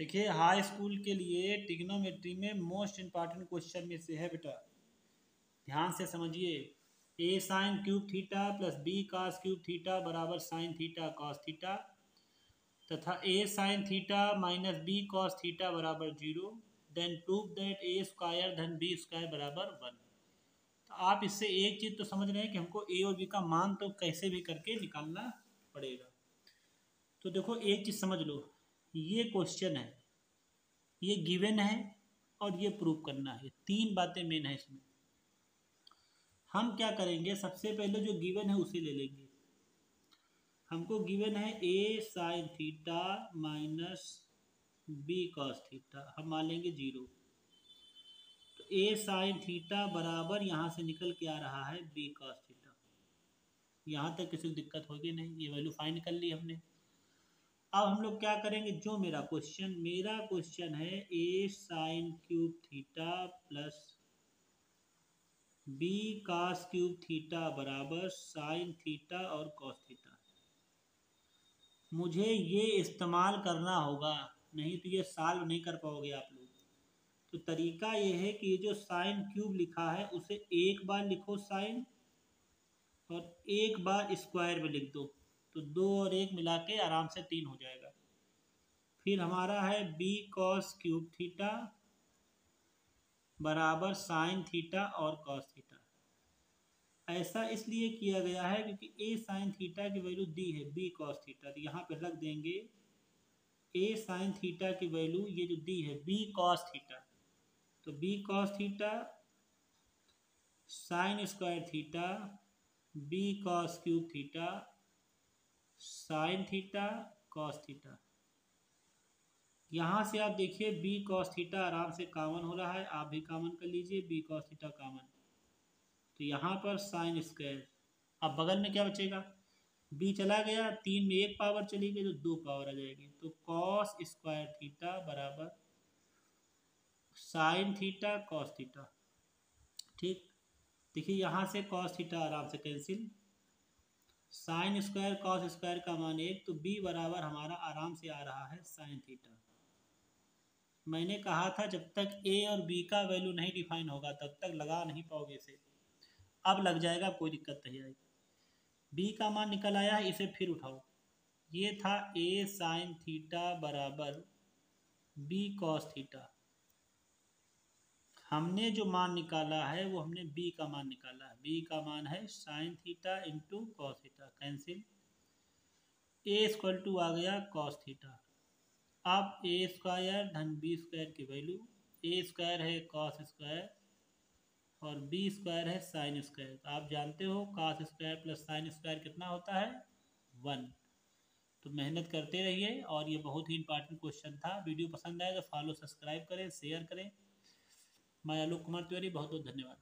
देखिए high school के लिए ट्रिग्नोमेट्री में मोस्ट इम्पॉर्टेंट क्वेश्चन में से है बेटा, ध्यान से समझिए। A sine cube theta plus B cos cube theta बराबर साइन थीटा कॉस थीटा तथा A sine theta minus B cos theta बराबर 0। Then prove that A square धन बी स्क्वायर बराबर 1। तो आप इससे एक चीज़ तो समझ रहे हैं कि हमको ए और बी का मान तो कैसे भी करके निकालना पड़ेगा। तो देखो एक चीज़ समझ लो, ये क्वेश्चन है, ये गिवन है और ये प्रूव करना है। तीन बातें मेन है इसमें। हम क्या करेंगे, सबसे पहले जो गिवन है उसे ले लेंगे। हमको गिवन है A sine theta minus B cos theta, हम मान लेंगे 0। तो ए साइन थीटा बराबर यहाँ से निकल के आ रहा है बी कॉस थीटा। यहाँ तक किसी को दिक्कत होगी नहीं, ये वैल्यू फाइंड कर ली हमने। अब हम लोग क्या करेंगे, जो मेरा क्वेश्चन है A sine cube theta plus B cos cube theta बराबर साइन थीटा और कॉस थीटा। मुझे ये इस्तेमाल करना होगा, नहीं तो ये सॉल्व नहीं कर पाओगे आप लोग। तो तरीका ये है कि ये जो साइन क्यूब लिखा है उसे एक बार लिखो साइन और एक बार स्क्वायर में लिख दो, तो 2 और 1 मिला के आराम से 3 हो जाएगा। फिर हमारा है बी कॉस क्यूब थीटा बराबर साइन थीटा और कॉस थीटा। ऐसा इसलिए किया गया है क्योंकि ए साइन थीटा की वैल्यू दी है बी कॉस थीटा, तो यहाँ पे रख देंगे ए साइन थीटा की वैल्यू ये जो दी है बी कॉस थीटा, तो B cos theta sine square theta B cos cube theta sine theta cos theta. यहाँ से आप देखिए बी कॉस थीटा आराम से कॉमन हो रहा है, आप भी कॉमन कर लीजिए बी कॉस थीटा कॉमन। तो यहाँ पर साइन स्क्वायर, अब बगल में क्या बचेगा, बी चला गया, 3 में 1 पावर चली गई तो 2 पावर आ जाएगी। तो कॉस स्क्वायर थीटा बराबर साइन थीटा कॉस थीटा। ठीक, देखिए यहाँ से कॉस थीटा आराम से cancel, sine square cos square का मान 1, तो बी बराबर हमारा आराम से आ रहा है साइन थीटा। मैंने कहा था जब तक ए और बी का वैल्यू नहीं डिफाइन होगा तब तक लगा नहीं पाओगे इसे। अब लग जाएगा, कोई दिक्कत नहीं आएगी। बी का मान निकल आया है, इसे फिर उठाओ। ये था ए साइन थीटा बराबर बी कॉस थीटा। हमने जो मान निकाला है वो हमने बी का मान निकाला है। बी का मान है sine theta into cos theta, cancel. A equal to आ गया कॉस थीटा। अब ए स्क्वायर धन बी स्क्वायर की वैल्यू, ए स्क्वायर है कॉस स्क्वायर और बी स्क्वायर है साइन स्क्वायर। तो आप जानते हो cos square plus sine square कितना होता है, 1। तो मेहनत करते रहिए, और ये बहुत ही इंपॉर्टेंट क्वेश्चन था। वीडियो पसंद आए तो फॉलो सब्सक्राइब करें, शेयर करें। मैं आलोक कुमार तिवारी, बहुत बहुत धन्यवाद।